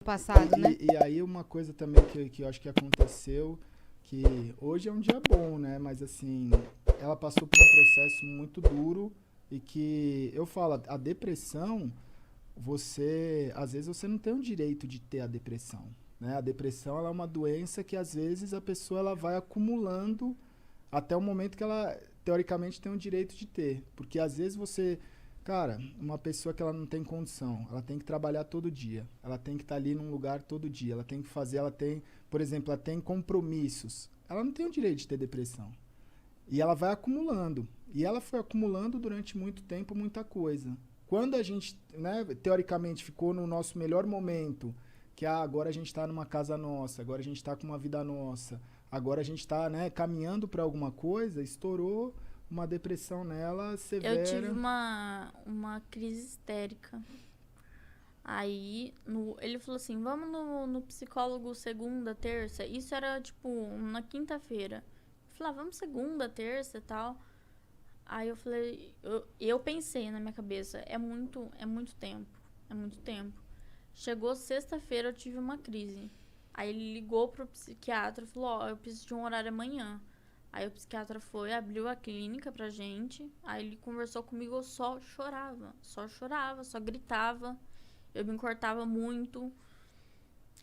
Passado, né? E aí uma coisa também que eu acho que aconteceu, que hoje é um dia bom, né? Mas assim, ela passou por um processo muito duro e que eu falo, a depressão, às vezes você não tem o direito de ter a depressão, né? A depressão ela é uma doença que às vezes a pessoa ela vai acumulando até o momento que ela teoricamente tem o direito de ter, porque às vezes cara, uma pessoa que ela não tem condição, ela tem que trabalhar todo dia, ela tem que estar ali num lugar todo dia, ela tem que fazer, ela tem, por exemplo, ela tem compromissos, ela não tem o direito de ter depressão. E ela vai acumulando. E ela foi acumulando durante muito tempo muita coisa. Quando a gente, né, teoricamente, ficou no nosso melhor momento, que agora a gente está numa casa nossa, agora a gente está com uma vida nossa, agora a gente está, né, caminhando para alguma coisa, estourou uma depressão nela severa. Eu tive uma crise histérica. Aí, ele falou assim, vamos no psicólogo segunda, terça. Isso era, tipo, na quinta-feira. Eu falei, vamos segunda, terça e tal. Aí eu falei, eu pensei na minha cabeça, é muito tempo, é muito tempo. Chegou sexta-feira, eu tive uma crise. Aí ele ligou pro psiquiatra e falou, eu preciso de um horário amanhã. Aí o psiquiatra foi, abriu a clínica pra gente. Aí ele conversou comigo, eu só chorava, só gritava. Eu me cortava muito.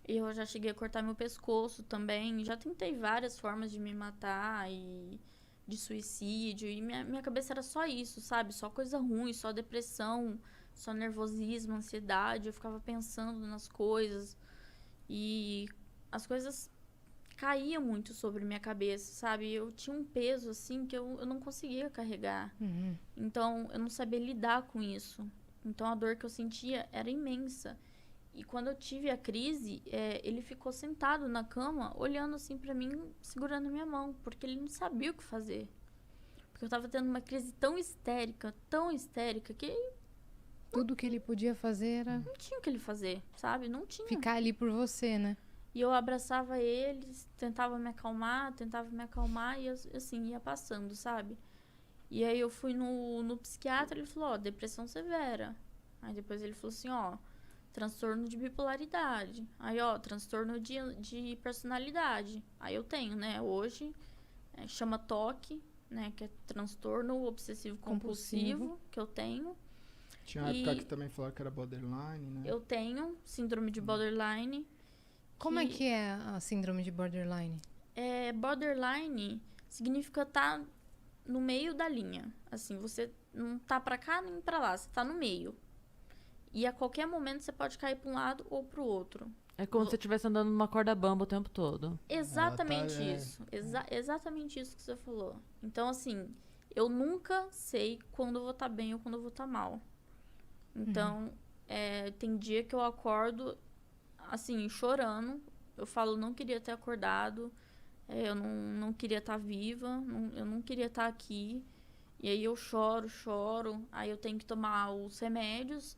E eu já cheguei a cortar meu pescoço também. Já tentei várias formas de me matar e de suicídio. E minha cabeça era só isso, sabe? Só coisa ruim, só depressão, só nervosismo, ansiedade. Eu ficava pensando nas coisas. E as coisas caíam muito sobre minha cabeça, sabe? Eu tinha um peso, assim, que eu não conseguia carregar. Uhum. Então, eu não sabia lidar com isso. Então, a dor que eu sentia era imensa. E quando eu tive a crise, ele ficou sentado na cama, olhando assim pra mim, segurando minha mão, porque ele não sabia o que fazer. Porque eu tava tendo uma crise tão histérica, que Tudo que ele podia fazer era não tinha o que ele fazer, sabe? Não tinha. ficar ali por você, né? E eu abraçava eles, tentava me acalmar, e assim, ia passando, sabe? E aí eu fui no psiquiatra, ele falou, depressão severa. Aí depois ele falou assim, transtorno de bipolaridade. Aí, transtorno de personalidade. Aí eu tenho, né, hoje, chama TOC, né, que é transtorno obsessivo compulsivo, que eu tenho. Tinha uma época que também falaram que era borderline, né? Eu tenho síndrome de borderline. Como é que é a síndrome de borderline? Borderline significa estar no meio da linha. Assim, você não tá pra cá nem pra lá, você tá no meio. E a qualquer momento você pode cair pra um lado ou pro outro. É como se você estivesse andando numa corda bamba o tempo todo. Exatamente isso. Exatamente isso que você falou. Então, assim, eu nunca sei quando eu vou estar bem ou quando eu vou estar mal. Então, tem dia que eu acordo, assim, chorando. Eu falo, não queria ter acordado. Eu não queria estar viva. Eu não queria estar aqui. E aí eu choro. Aí eu tenho que tomar os remédios.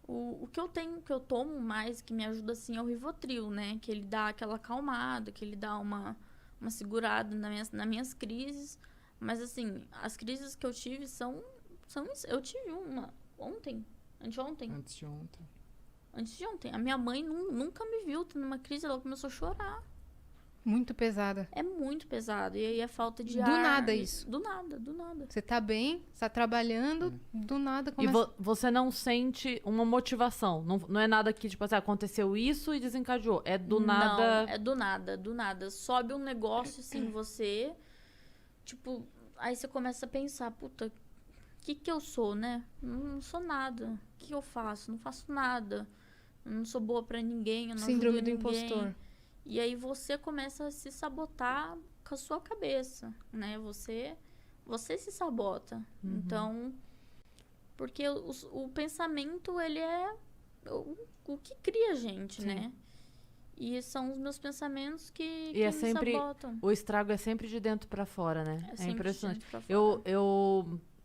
O que eu tomo mais, que me ajuda, assim, é o Rivotril, né? Que ele dá aquela acalmada, que ele dá uma segurada nas minhas crises. Mas, assim, as crises que eu tive são... Eu tive uma anteontem. Antes de ontem. A minha mãe nunca me viu tendo uma crise, ela começou a chorar. Muito pesada. É muito pesado. E aí a falta de Do ar... nada isso. Do nada. Você tá bem, você tá trabalhando, do nada começa... E você não sente uma motivação. Não é nada que, tipo assim, aconteceu isso e desencadeou. É do nada... Não, é do nada. Sobe um negócio, assim, você... Tipo, aí você começa a pensar, puta, o que eu sou, né? Não sou nada. O que eu faço? Não faço nada. Eu não sou boa pra ninguém, eu não Síndrome ajudo do ninguém. impostor. E aí você começa a se sabotar com a sua cabeça, né? Você se sabota. Então, porque o pensamento, ele é o que cria a gente, né? E são os meus pensamentos que me sabotam. O estrago é sempre de dentro pra fora, né? É impressionante. De dentro pra fora.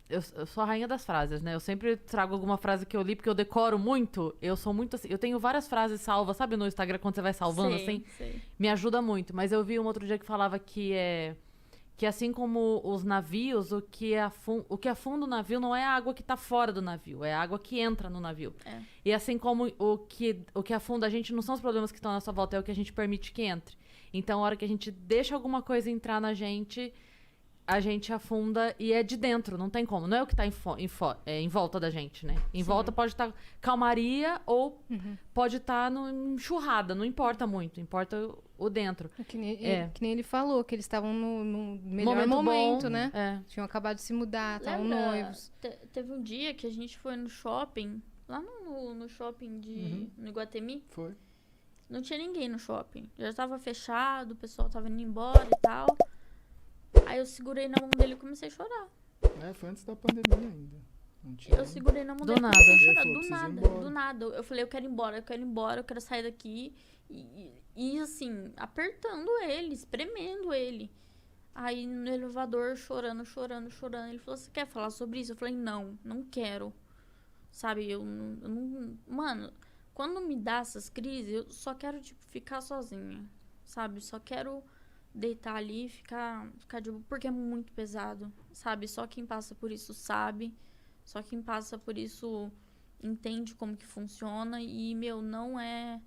Eu sou a rainha das frases, né? Eu sempre trago alguma frase que eu li, porque eu decoro muito. Eu sou muito assim. Eu tenho várias frases salvas, sabe, no Instagram, quando você vai salvando, assim? Sei. Me ajuda muito. Mas eu vi um outro dia que falava que assim como os navios, o que afunda o navio não é a água que tá fora do navio, é a água que entra no navio. É. E assim como o que afunda a gente não são os problemas que estão à nossa volta, é o que a gente permite que entre. Então, a hora que a gente deixa alguma coisa entrar na gente, a gente afunda e é de dentro, não tem como. Não é o que tá em volta da gente, né? Em volta pode estar calmaria ou pode estar enxurrada, não importa muito, importa o dentro. Que nem ele falou, que eles estavam no melhor momento, bom, né? É. Tinham acabado de se mudar, estavam Lembra, noivos. Teve um dia que a gente foi no shopping, lá no shopping no Iguatemi. Foi. Não tinha ninguém no shopping. Já tava fechado, o pessoal tava indo embora e tal. Aí eu segurei na mão dele e comecei a chorar. Foi antes da pandemia ainda. Não tinha. Eu segurei na mão Do dele e nada. comecei a chorar. Ele falou, Do "Preciso ir nada, embora." do nada. Eu falei, eu quero ir embora, eu quero sair daqui. E assim, apertando ele, espremendo ele. Aí no elevador, chorando. Ele falou, você quer falar sobre isso? Eu falei, não quero. Sabe, eu não... Mano, quando me dá essas crises, eu só quero, tipo, ficar sozinha. Sabe, só quero deitar ali e ficar de boa, porque é muito pesado, sabe? Só quem passa por isso sabe. Só quem passa por isso entende como que funciona. E, meu, não é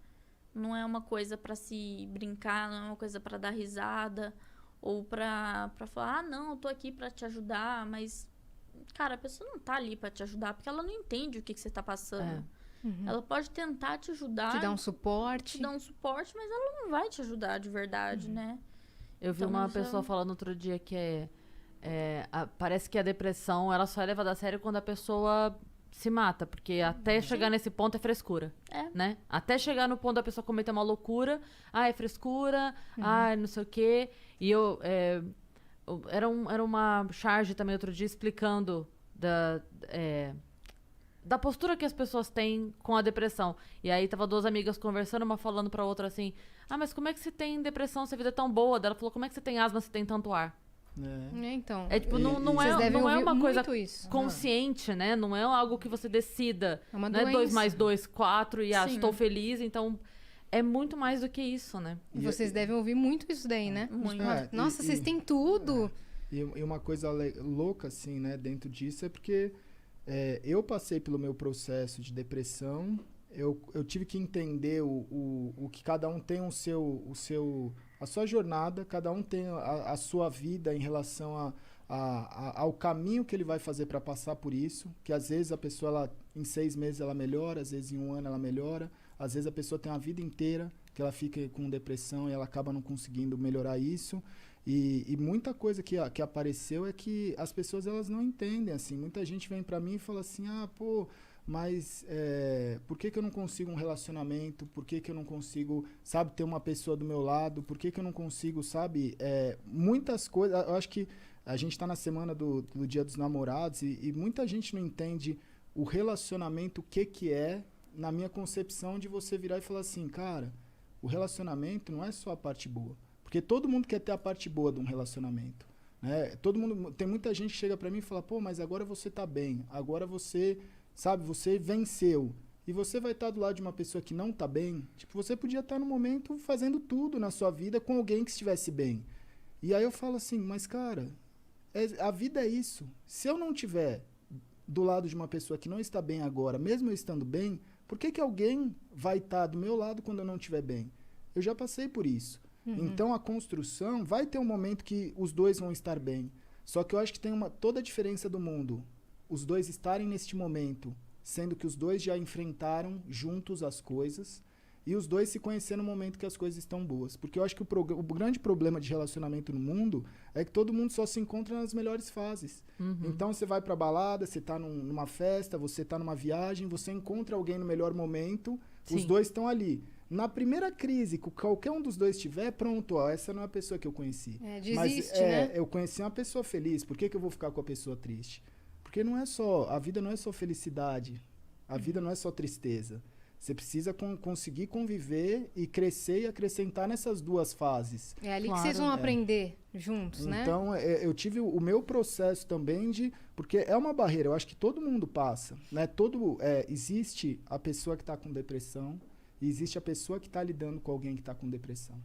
uma coisa pra se brincar, não é uma coisa pra dar risada. Ou pra falar, não, eu tô aqui pra te ajudar. Mas, cara, a pessoa não tá ali pra te ajudar, porque ela não entende o que você tá passando. Ela pode tentar te ajudar. Te dar um suporte. Mas ela não vai te ajudar de verdade, né? Eu vi Então, uma pessoa falando outro dia que parece que a depressão ela só é levada a sério quando a pessoa se mata, porque até chegar nesse ponto é frescura, né? Até chegar no ponto da pessoa cometer uma loucura, é frescura, não sei o quê. E era uma charge também outro dia explicando da postura que as pessoas têm com a depressão. E aí tava duas amigas conversando, uma falando pra outra assim, mas como é que você tem depressão se a vida é tão boa? Ela falou, como é que você tem asma se tem tanto ar? Então. Tipo, não vocês devem é ouvir uma coisa muito isso. consciente, né? Não é algo que você decida. É uma não é 2 doença. mais 2, 4 e Sim. estou feliz. Então, é muito mais do que isso, né? E vocês devem ouvir muito isso daí, né? Muito. Nossa, vocês têm tudo. E uma coisa louca, assim, né, dentro disso é porque eu passei pelo meu processo de depressão, eu tive que entender o que cada um tem a sua jornada, cada um tem a sua vida em relação ao caminho que ele vai fazer para passar por isso, que às vezes a pessoa, em 6 meses ela melhora, às vezes em 1 ano ela melhora, às vezes a pessoa tem uma vida inteira que ela fica com depressão e ela acaba não conseguindo melhorar isso. E muita coisa que apareceu é que as pessoas elas não entendem, assim. Muita gente vem pra mim e fala assim, mas por que eu não consigo um relacionamento? Por que eu não consigo, sabe, ter uma pessoa do meu lado? Por que eu não consigo, sabe, muitas coisas. Eu acho que a gente tá na semana do Dia dos Namorados e muita gente não entende o relacionamento, o que é, na minha concepção, de você virar e falar assim, cara, o relacionamento não é só a parte boa. Porque todo mundo quer ter a parte boa de um relacionamento, né? Tem muita gente que chega pra mim e fala, mas agora você tá bem, agora você, sabe, você venceu. E você vai estar do lado de uma pessoa que não tá bem, tipo, você podia estar no momento fazendo tudo na sua vida com alguém que estivesse bem. E aí eu falo assim, mas cara, a vida é isso. Se eu não tiver do lado de uma pessoa que não está bem agora, mesmo eu estando bem, por que alguém vai estar do meu lado quando eu não estiver bem? Eu já passei por isso. Então a construção vai ter um momento que os dois vão estar bem. Só que eu acho que tem toda a diferença do mundo. Os dois estarem neste momento, sendo que os dois já enfrentaram juntos as coisas e os dois se conheceram no momento que as coisas estão boas. Porque eu acho que o grande problema de relacionamento no mundo é que todo mundo só se encontra nas melhores fases. Então você vai pra balada, você tá numa festa, você tá numa viagem, você encontra alguém no melhor momento, os dois estão ali. Na primeira crise, que qualquer um dos dois tiver, pronto, essa não é a pessoa que eu conheci. Desiste, mas, né? Eu conheci uma pessoa feliz, por que eu vou ficar com a pessoa triste? Porque a vida não é só felicidade, a vida não é só tristeza. Você precisa conseguir conviver e crescer e acrescentar nessas duas fases. É ali que vocês vão aprender juntos, né? Então, eu tive o meu processo também porque é uma barreira, eu acho que todo mundo passa, né? Existe a pessoa que está com depressão, e existe a pessoa que está lidando com alguém que está com depressão.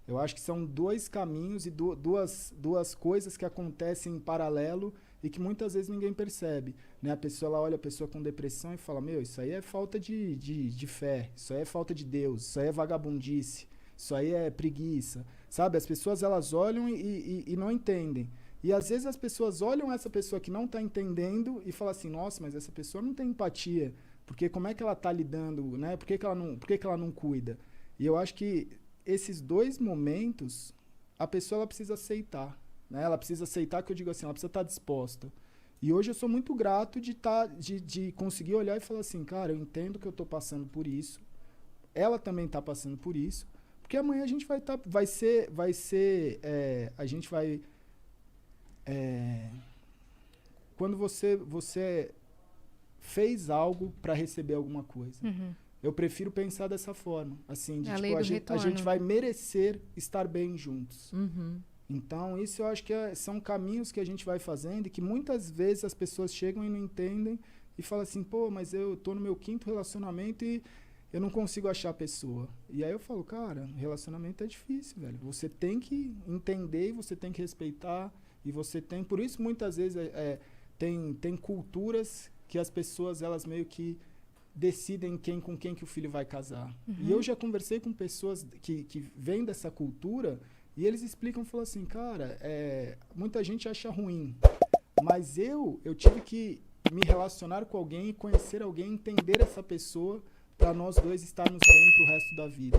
Eu acho que são dois caminhos e duas coisas que acontecem em paralelo e que muitas vezes ninguém percebe, né? A pessoa, ela olha a pessoa com depressão e fala, meu, isso aí é falta de fé, isso aí é falta de Deus, isso aí é vagabundice, isso aí é preguiça, sabe? As pessoas, elas olham e não entendem. E às vezes as pessoas olham essa pessoa que não está entendendo e falam assim, nossa, mas essa pessoa não tem empatia, porque como é que ela está lidando, né? Por que ela não cuida? E eu acho que esses dois momentos, a pessoa, ela precisa aceitar, né? Ela precisa aceitar, que eu digo assim, ela precisa estar disposta. E hoje eu sou muito grato de conseguir olhar e falar assim, cara, eu entendo que eu estou passando por isso, ela também está passando por isso, porque amanhã a gente quando você fez algo para receber alguma coisa. Uhum. Eu prefiro pensar dessa forma, assim, de A tipo, lei do a gente retorno. vai merecer estar bem juntos. Uhum. Então, isso eu acho que são caminhos que a gente vai fazendo e que muitas vezes as pessoas chegam e não entendem e falam assim, pô, mas eu tô no meu 5º relacionamento e eu não consigo achar a pessoa. E aí eu falo, cara, relacionamento é difícil, velho. Você tem que entender e você tem que respeitar e você tem... Por isso, muitas vezes, tem culturas que as pessoas, elas meio que decidem com quem que o filho vai casar. Uhum. E eu já conversei com pessoas que vêm dessa cultura e eles explicam, falam assim, cara, muita gente acha ruim, mas eu tive que me relacionar com alguém, conhecer alguém, entender essa pessoa para nós dois estarmos bem pro resto da vida.